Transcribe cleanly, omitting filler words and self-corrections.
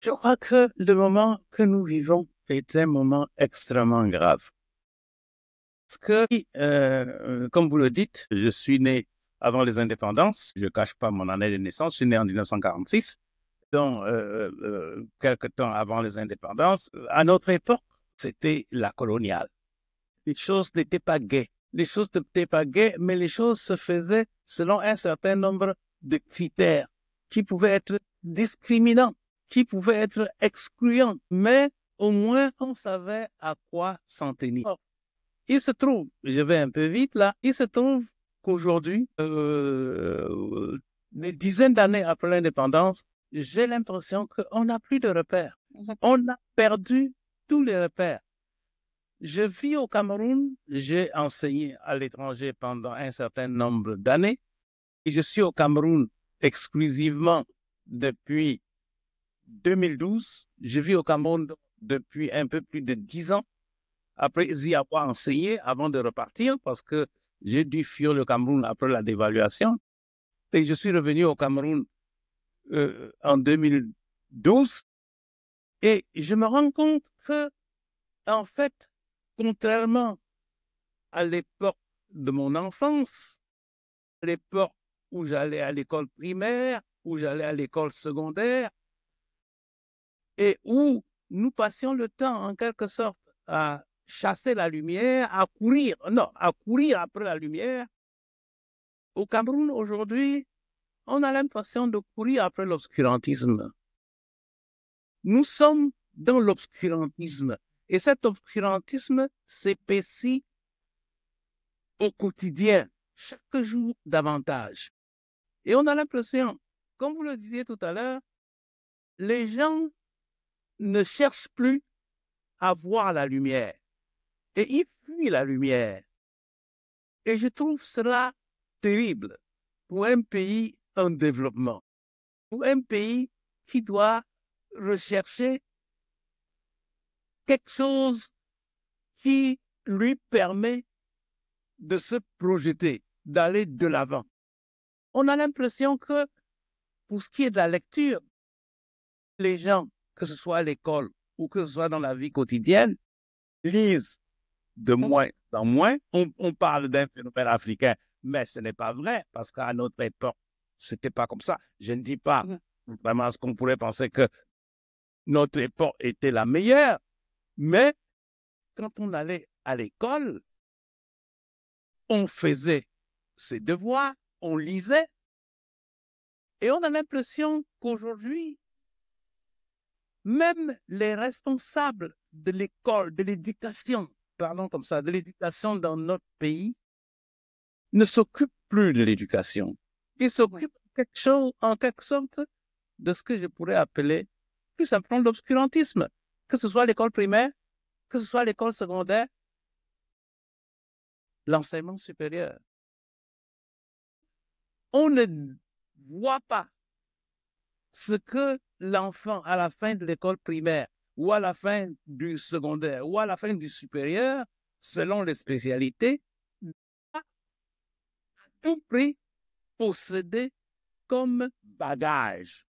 Je crois que le moment que nous vivons est un moment extrêmement grave. Parce que, comme vous le dites, je suis né avant les indépendances. Je ne cache pas mon année de naissance. Je suis né en 1946, donc quelque temps avant les indépendances. À notre époque, c'était la coloniale. Les choses n'étaient pas gaies. Les choses n'étaient pas gaies, mais les choses se faisaient selon un certain nombre de critères qui pouvaient être discriminants, qui pouvaient être excluants, mais au moins on savait à quoi s'en tenir. Or, il se trouve, je vais un peu vite là, il se trouve qu'aujourd'hui, des dizaines d'années après l'indépendance, j'ai l'impression qu'on n'a plus de repères. On a perdu tous les repères. Je vis au Cameroun, j'ai enseigné à l'étranger pendant un certain nombre d'années et je suis au Cameroun exclusivement depuis 2012. Je vis au Cameroun depuis un peu plus de 10 ans, après y avoir enseigné avant de repartir parce que j'ai dû fuir le Cameroun après la dévaluation et je suis revenu au Cameroun en 2012 et je me rends compte que, en fait, contrairement à l'époque de mon enfance, à l'époque où j'allais à l'école primaire, où j'allais à l'école secondaire, et où nous passions le temps, en quelque sorte, à chasser la lumière, à courir, non, à courir après la lumière. Au Cameroun, aujourd'hui, on a l'impression de courir après l'obscurantisme. Nous sommes dans l'obscurantisme, et cet obscurantisme s'épaissit au quotidien, chaque jour davantage. Et on a l'impression, comme vous le disiez tout à l'heure, les gens ne cherchent plus à voir la lumière et ils fuient la lumière. Et je trouve cela terrible pour un pays en développement, pour un pays qui doit rechercher quelque chose qui lui permet de se projeter, d'aller de l'avant. On a l'impression que, pour ce qui est de la lecture, les gens, que ce soit à l'école ou que ce soit dans la vie quotidienne, lisent de moins en moins. On parle d'un phénomène africain, mais ce n'est pas vrai, parce qu'à notre époque, ce n'était pas comme ça. Je ne dis pas vraiment ce qu'on pourrait penser que notre époque était la meilleure, mais quand on allait à l'école, on faisait ses devoirs, on lisait, et on a l'impression qu'aujourd'hui, même les responsables de l'école, de l'éducation, parlons comme ça, de l'éducation dans notre pays, ne s'occupent plus de l'éducation. Ils s'occupent en quelque sorte de ce que je pourrais appeler plus simplement l'obscurantisme, que ce soit l'école primaire, que ce soit l'école secondaire, l'enseignement supérieur. On ne voit pas ce que l'enfant, à la fin de l'école primaire, ou à la fin du secondaire, ou à la fin du supérieur, selon les spécialités, a tout prix posséder comme bagage.